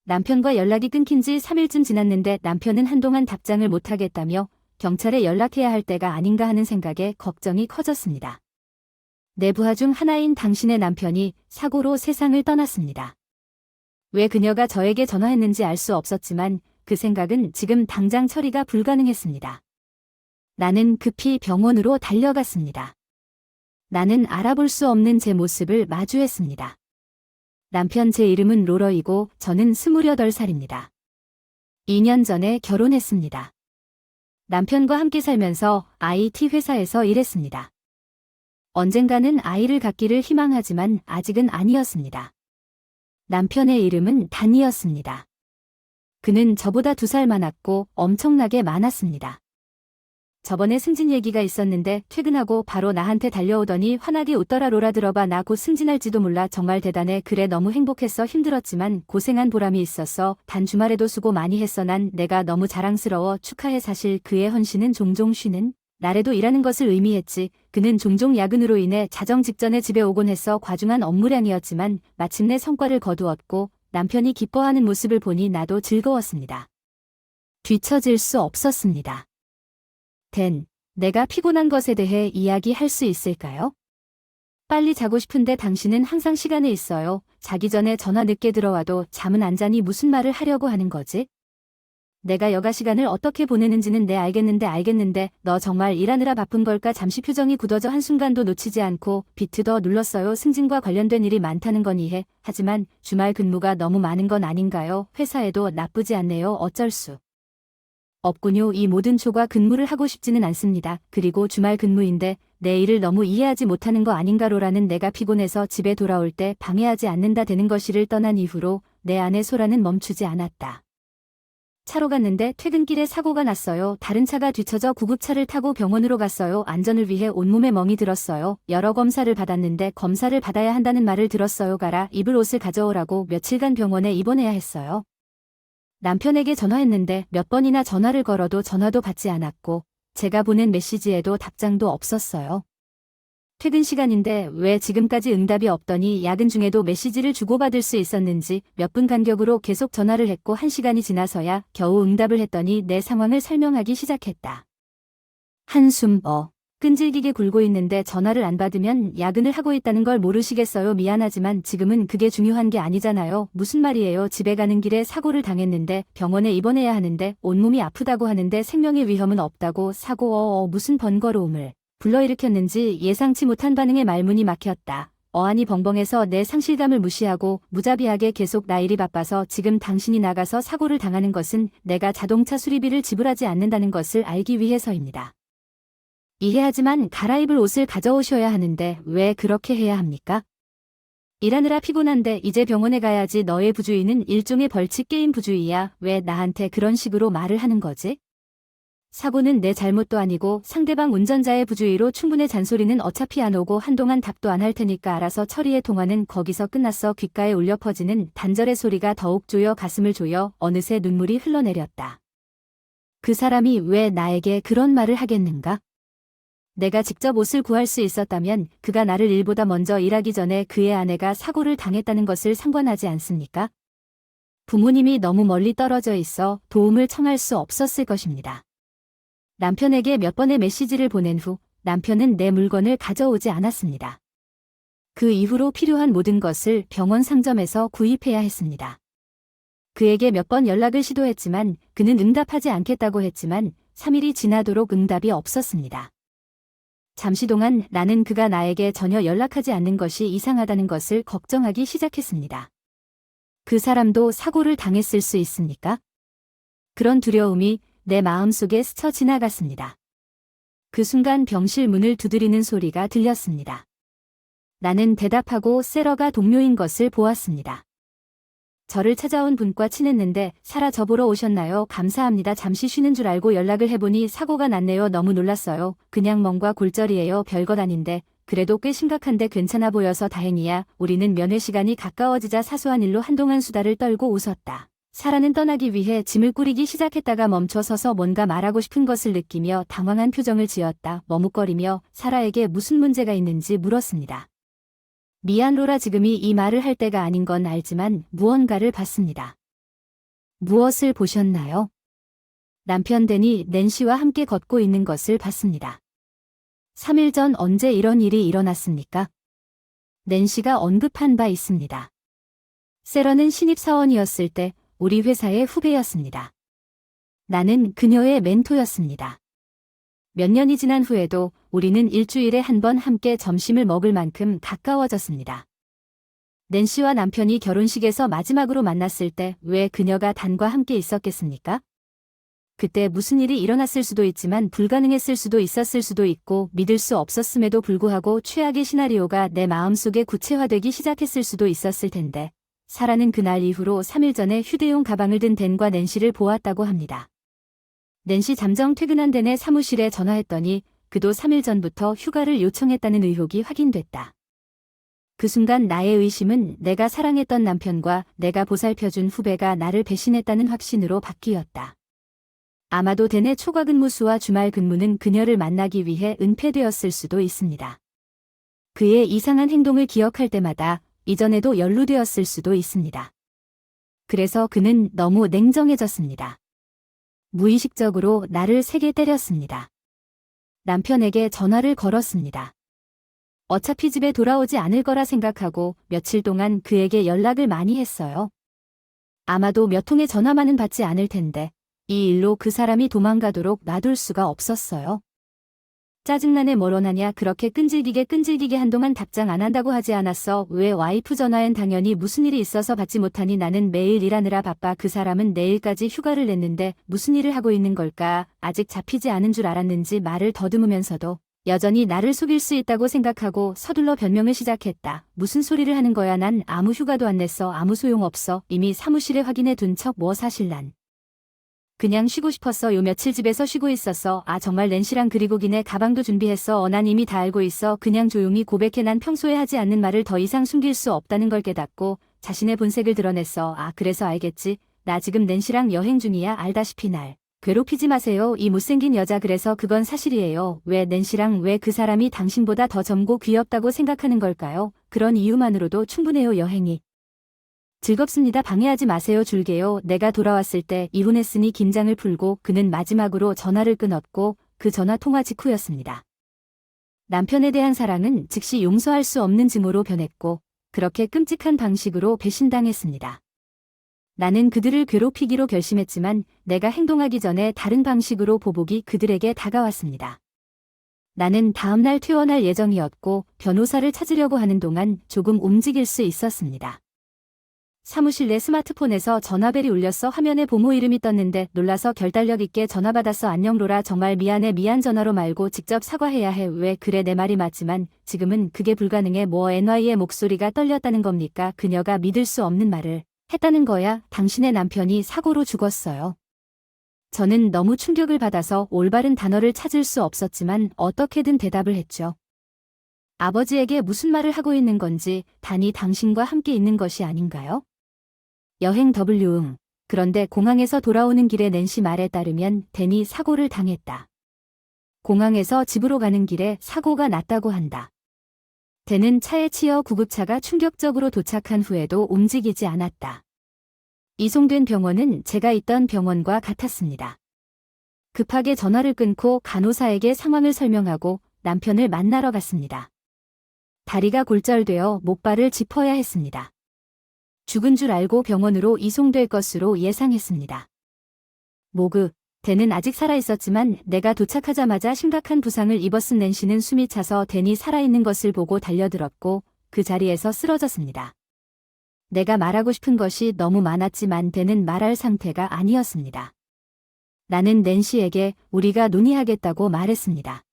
남편과 연락이 끊긴 지 3일쯤 지났는데 남편은 한동안 답장을 못하겠다며 경찰에 연락해야 할 때가 아닌가 하는 생각에 걱정이 커졌습니다. 내 부하 중 하나인 당신의 남편이 사고로 세상을 떠났습니다. 왜 그녀가 저에게 전화했는지 알 수 없었지만 그 생각은 지금 당장 처리가 불가능했습니다. 나는 급히 병원으로 달려갔습니다. 나는 알아볼 수 없는 제 모습을 마주했습니다. 남편 제 이름은 로러이고 저는 28살입니다. 2년 전에 결혼했습니다. 남편과 함께 살면서 IT 회사에서 일했습니다. 언젠가는 아이를 갖기를 희망하지만 아직은 아니었습니다. 남편의 이름은 단이었습니다. 그는 저보다 2살 많았고 엄청나게 많았습니다. 저번에 승진 얘기가 있었는데 퇴근하고 바로 나한테 달려오더니 환하게 웃더라. 로라 들어봐. 나 곧 승진할지도 몰라. 정말 대단해. 그래 너무 행복했어. 힘들었지만 고생한 보람이 있었어. 단 주말에도 수고 많이 했어. 난 내가 너무 자랑스러워. 축하해. 사실 그의 헌신은 종종 쉬는 날에도 일하는 것을 의미했지. 그는 종종 야근으로 인해 자정 직전에 집에 오곤 했어. 과중한 업무량이었지만 마침내 성과를 거두었고 남편이 기뻐하는 모습을 보니 나도 즐거웠습니다. 뒤처질 수 없었습니다. 댄, 내가 피곤한 것에 대해 이야기할 수 있을까요? 빨리 자고 싶은데 당신은 항상 시간에 있어요. 자기 전에 전화 늦게 들어와도 잠은 안 자니 무슨 말을 하려고 하는 거지? 내가 여가 시간을 어떻게 보내는지는 알겠는데 너 정말 일하느라 바쁜 걸까? 잠시 표정이 굳어져 한순간도 놓치지 않고 비트 더 눌렀어요. 승진과 관련된 일이 많다는 건 이해. 하지만 주말 근무가 너무 많은 건 아닌가요? 회사에도 나쁘지 않네요. 어쩔 수 없군요. 이 모든 초과 근무를 하고 싶지는 않습니다. 그리고 주말 근무인데 내 일을 너무 이해하지 못하는 거 아닌가로라는 내가 피곤해서 집에 돌아올 때 방해하지 않는다 되는 것이를 떠난 이후로 내 안의 소라는 멈추지 않았다. 차로 갔는데 퇴근길에 사고가 났어요. 다른 차가 뒤쳐져 구급차를 타고 병원으로 갔어요. 안전을 위해 온몸에 멍이 들었어요. 여러 검사를 받았는데 검사를 받아야 한다는 말을 들었어요. 가라 입을 옷을 가져오라고 며칠간 병원에 입원해야 했어요. 남편에게 전화했는데 몇 번이나 전화를 걸어도 전화도 받지 않았고 제가 보낸 메시지에도 답장도 없었어요. 퇴근 시간인데 왜 지금까지 응답이 없더니 야근 중에도 메시지를 주고받을 수 있었는지 몇 분 간격으로 계속 전화를 했고 1시간이 지나서야 겨우 응답을 했더니 내 상황을 설명하기 시작했다. 한숨 끈질기게 굴고 있는데 전화를 안 받으면 야근을 하고 있다는 걸 모르시겠어요? 미안하지만 지금은 그게 중요한 게 아니잖아요. 무슨 말이에요? 집에 가는 길에 사고를 당했는데 병원에 입원해야 하는데 온몸이 아프다고 하는데 생명의 위험은 없다고. 사고 무슨 번거로움을 불러일으켰는지 예상치 못한 반응에 말문이 막혔다. 어안이 벙벙해서 내 상실감을 무시하고 무자비하게 계속 나 일이 바빠서 지금 당신이 나가서 사고를 당하는 것은 내가 자동차 수리비를 지불하지 않는다는 것을 알기 위해서입니다. 이해하지만 갈아입을 옷을 가져오셔야 하는데 왜 그렇게 해야 합니까? 일하느라 피곤한데 이제 병원에 가야지. 너의 부주의는 일종의 벌칙 게임 부주의야. 왜 나한테 그런 식으로 말을 하는 거지? 사고는 내 잘못도 아니고 상대방 운전자의 부주의로 충분해. 잔소리는 어차피 안 오고 한동안 답도 안 할 테니까 알아서 처리해. 통화는 거기서 끝났어. 귓가에 울려 퍼지는 단절의 소리가 더욱 조여 가슴을 조여 어느새 눈물이 흘러내렸다. 그 사람이 왜 나에게 그런 말을 하겠는가? 내가 직접 옷을 구할 수 있었다면 그가 나를 일보다 먼저 일하기 전에 그의 아내가 사고를 당했다는 것을 상관하지 않습니까? 부모님이 너무 멀리 떨어져 있어 도움을 청할 수 없었을 것입니다. 남편에게 몇 번의 메시지를 보낸 후 남편은 내 물건을 가져오지 않았습니다. 그 이후로 필요한 모든 것을 병원 상점에서 구입해야 했습니다. 그에게 몇 번 연락을 시도했지만 그는 응답하지 않겠다고 했지만 3일이 지나도록 응답이 없었습니다. 잠시 동안 나는 그가 나에게 전혀 연락하지 않는 것이 이상하다는 것을 걱정하기 시작했습니다. 그 사람도 사고를 당했을 수 있습니까? 그런 두려움이 내 마음속에 스쳐 지나갔습니다. 그 순간 병실 문을 두드리는 소리가 들렸습니다. 나는 대답하고 세러가 동료인 것을 보았습니다. 저를 찾아온 분과 친했는데 사라 보러 오셨나요? 감사합니다. 잠시 쉬는 줄 알고 연락을 해보니 사고가 났네요. 너무 놀랐어요. 그냥 멍과 골절이에요. 별것 아닌데 그래도 꽤 심각한데 괜찮아 보여서 다행이야. 우리는 면회 시간이 가까워지자 사소한 일로 한동안 수다를 떨고 웃었다. 사라는 떠나기 위해 짐을 꾸리기 시작했다가 멈춰서서 뭔가 말하고 싶은 것을 느끼며 당황한 표정을 지었다. 머뭇거리며 사라에게 무슨 문제가 있는지 물었습니다. 미안 로라, 지금이 이 말을 할 때가 아닌 건 알지만 무언가를 봤습니다. 무엇을 보셨나요? 남편 댄이 낸시와 함께 걷고 있는 것을 봤습니다. 3일 전 언제 이런 일이 일어났습니까? 낸시가 언급한 바 있습니다. 세런은 신입사원이었을 때 우리 회사의 후배였습니다. 나는 그녀의 멘토였습니다. 몇 년이 지난 후에도 우리는 일주일에 한 번 함께 점심을 먹을 만큼 가까워졌습니다. 낸시와 남편이 결혼식에서 마지막으로 만났을 때 왜 그녀가 단과 함께 있었겠습니까? 그때 무슨 일이 일어났을 수도 있지만 불가능했을 수도 있었을 수도 있고 믿을 수 없었음에도 불구하고 최악의 시나리오가 내 마음속에 구체화되기 시작했을 수도 있었을 텐데 사라는 그날 이후로 3일 전에 휴대용 가방을 든 댄과 낸시를 보았다고 합니다. 낸시 잠정 퇴근한 댄의 사무실에 전화했더니 그도 3일 전부터 휴가를 요청했다는 의혹이 확인됐다. 그 순간 나의 의심은 내가 사랑했던 남편과 내가 보살펴준 후배가 나를 배신했다는 확신으로 바뀌었다. 아마도 댄의 초과 근무수와 주말 근무는 그녀를 만나기 위해 은폐되었을 수도 있습니다. 그의 이상한 행동을 기억할 때마다 이전에도 연루되었을 수도 있습니다. 그래서 그는 너무 냉정해졌습니다. 무의식적으로 나를 세게 때렸습니다. 남편에게 전화를 걸었습니다. 어차피 집에 돌아오지 않을 거라 생각하고 며칠 동안 그에게 연락을 많이 했어요. 아마도 몇 통의 전화만은 받지 않을 텐데 이 일로 그 사람이 도망가도록 놔둘 수가 없었어요. 짜증나네 뭘 원하냐 그렇게 끈질기게 한동안 답장 안 한다고 하지 않았어. 왜 와이프 전화엔 당연히 무슨 일이 있어서 받지 못하니 나는 매일 일하느라 바빠. 그 사람은 내일까지 휴가를 냈는데 무슨 일을 하고 있는 걸까. 아직 잡히지 않은 줄 알았는지 말을 더듬으면서도 여전히 나를 속일 수 있다고 생각하고 서둘러 변명을 시작했다. 무슨 소리를 하는 거야. 난 아무 휴가도 안 냈어. 아무 소용없어. 이미 사무실에 확인해 둔 척. 뭐 사실 난 그냥 쉬고 싶었어. 요 며칠 집에서 쉬고 있었어. 아 정말 낸시랑 그리고 기내 가방도 준비했어. 난 이미 다 알고 있어. 그냥 조용히 고백해. 난 평소에 하지 않는 말을 더 이상 숨길 수 없다는 걸 깨닫고 자신의 본색을 드러냈어. 아 그래서 알겠지. 나 지금 낸시랑 여행 중이야. 알다시피 날 괴롭히지 마세요. 이 못생긴 여자. 그래서 그건 사실이에요. 왜 낸시랑 왜 그 사람이 당신보다 더 젊고 귀엽다고 생각하는 걸까요? 그런 이유만으로도 충분해요. 여행이 즐겁습니다. 방해하지 마세요. 줄게요. 내가 돌아왔을 때 이혼했으니 긴장을 풀고 그는 마지막으로 전화를 끊었고 그 전화 통화 직후였습니다. 남편에 대한 사랑은 즉시 용서할 수 없는 증오로 변했고 그렇게 끔찍한 방식으로 배신당했습니다. 나는 그들을 괴롭히기로 결심했지만 내가 행동하기 전에 다른 방식으로 보복이 그들에게 다가왔습니다. 나는 다음날 퇴원할 예정이었고 변호사를 찾으려고 하는 동안 조금 움직일 수 있었습니다. 사무실 내 스마트폰에서 전화벨이 울렸어. 화면에 보모 이름이 떴는데 놀라서 결단력 있게 전화 받았어. 안녕 로라. 정말 미안해. 미안. 전화로 말고 직접 사과해야 해. 왜 그래 내 말이 맞지만 지금은 그게 불가능해. 뭐 NY의 목소리가 떨렸다는 겁니까? 그녀가 믿을 수 없는 말을 했다는 거야. 당신의 남편이 사고로 죽었어요. 저는 너무 충격을 받아서 올바른 단어를 찾을 수 없었지만 어떻게든 대답을 했죠. 아버지에게 무슨 말을 하고 있는 건지 단이 당신과 함께 있는 것이 아닌가요? 여행 W. 그런데 공항에서 돌아오는 길에 낸시 말에 따르면 댄이 사고를 당했다. 공항에서 집으로 가는 길에 사고가 났다고 한다. 댄은 차에 치여 구급차가 충격적으로 도착한 후에도 움직이지 않았다. 이송된 병원은 제가 있던 병원과 같았습니다. 급하게 전화를 끊고 간호사에게 상황을 설명하고 남편을 만나러 갔습니다. 다리가 골절되어 목발을 짚어야 했습니다. 죽은 줄 알고 병원으로 이송될 것으로 예상했습니다. 댄은 아직 살아있었지만 내가 도착하자마자 심각한 부상을 입었은 낸시는 숨이 차서 댄이 살아있는 것을 보고 달려들었고 그 자리에서 쓰러졌습니다. 내가 말하고 싶은 것이 너무 많았지만 댄은 말할 상태가 아니었습니다. 나는 낸시에게 우리가 논의하겠다고 말했습니다.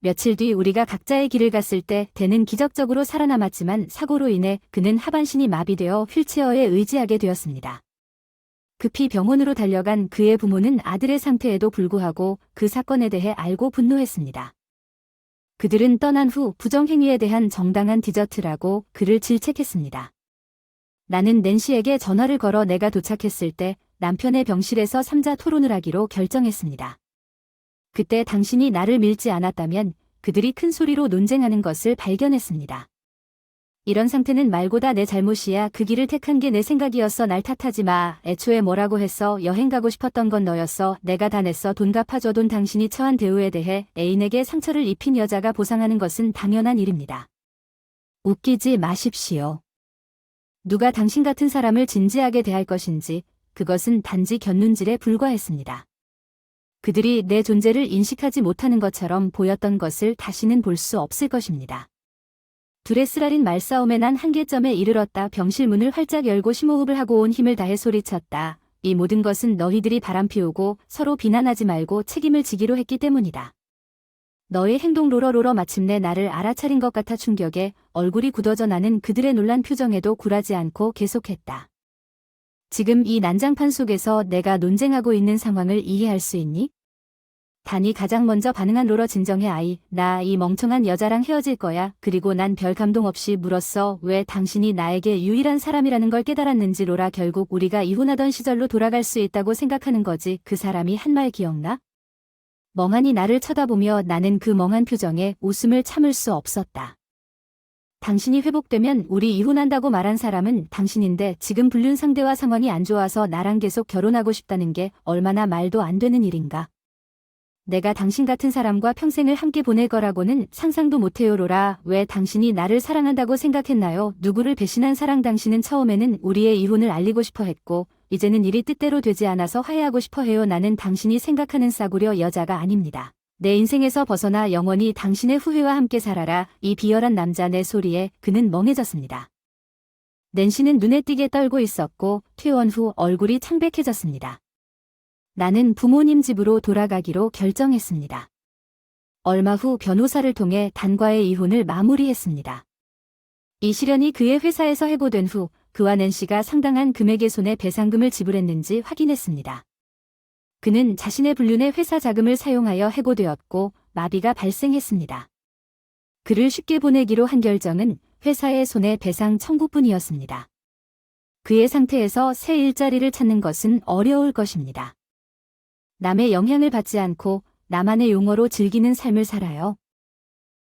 며칠 뒤 우리가 각자의 길을 갔을 때 댄은 기적적으로 살아남았지만 사고로 인해 그는 하반신이 마비되어 휠체어에 의지하게 되었습니다. 급히 병원으로 달려간 그의 부모는 아들의 상태에도 불구하고 그 사건에 대해 알고 분노했습니다. 그들은 떠난 후 부정행위에 대한 정당한 디저트라고 그를 질책했습니다. 나는 낸시에게 전화를 걸어 내가 도착했을 때 남편의 병실에서 삼자 토론을 하기로 결정했습니다. 그때 당신이 나를 밀지 않았다면 그들이 큰 소리로 논쟁하는 것을 발견했습니다. 이런 상태는 말고 다 내 잘못이야. 그 길을 택한 게 내 생각이었어. 날 탓하지 마. 애초에 뭐라고 했어. 여행 가고 싶었던 건 너였어. 내가 다 냈어. 돈 갚아줘. 돈. 당신이 처한 대우에 대해 애인에게 상처를 입힌 여자가 보상하는 것은 당연한 일입니다. 웃기지 마십시오. 누가 당신 같은 사람을 진지하게 대할 것인지 그것은 단지 곁눈질에 불과했습니다. 그들이 내 존재를 인식하지 못하는 것처럼 보였던 것을 다시는 볼 수 없을 것입니다. 둘의 쓰라린 말싸움에 난 한계점에 이르렀다. 병실 문을 활짝 열고 심호흡을 하고 온 힘을 다해 소리쳤다. 이 모든 것은 너희들이 바람피우고 서로 비난하지 말고 책임을 지기로 했기 때문이다. 너의 행동 로러로러 마침내 나를 알아차린 것 같아 충격에 얼굴이 굳어져. 나는 그들의 놀란 표정에도 굴하지 않고 계속했다. 지금 이 난장판 속에서 내가 논쟁하고 있는 상황을 이해할 수 있니? 단이 가장 먼저 반응한 로러. 진정해 아이. 나 이 멍청한 여자랑 헤어질 거야. 그리고 난 별 감동 없이 물었어. 왜 당신이 나에게 유일한 사람이라는 걸 깨달았는지. 로라, 결국 우리가 이혼하던 시절로 돌아갈 수 있다고 생각하는 거지. 그 사람이 한 말 기억나? 멍하니 나를 쳐다보며 나는 그 멍한 표정에 웃음을 참을 수 없었다. 당신이 회복되면 우리 이혼한다고 말한 사람은 당신인데 지금 불륜 상대와 상황이 안 좋아서 나랑 계속 결혼하고 싶다는 게 얼마나 말도 안 되는 일인가. 내가 당신 같은 사람과 평생을 함께 보낼 거라고는 상상도 못해요. 로라, 왜 당신이 나를 사랑한다고 생각했나요? 누구를 배신한 사랑. 당신은 처음에는 우리의 이혼을 알리고 싶어 했고 이제는 일이 뜻대로 되지 않아서 화해하고 싶어 해요. 나는 당신이 생각하는 싸구려 여자가 아닙니다. 내 인생에서 벗어나 영원히 당신의 후회와 함께 살아라. 이 비열한 남자. 내 소리에 그는 멍해졌습니다. 낸시는 눈에 띄게 떨고 있었고 퇴원 후 얼굴이 창백해졌습니다. 나는 부모님 집으로 돌아가기로 결정했습니다. 얼마 후 변호사를 통해 단과의 이혼을 마무리했습니다. 이 실현이 그의 회사에서 해고된 후 그와 낸시가 상당한 금액의 손해배상금을 지불했는지 확인했습니다. 그는 자신의 불륜의 회사 자금을 사용하여 해고되었고 마비가 발생했습니다. 그를 쉽게 보내기로 한 결정은 회사의 손해배상 청구뿐이었습니다. 그의 상태에서 새 일자리를 찾는 것은 어려울 것입니다. 남의 영향을 받지 않고 나만의 용어로 즐기는 삶을 살아요.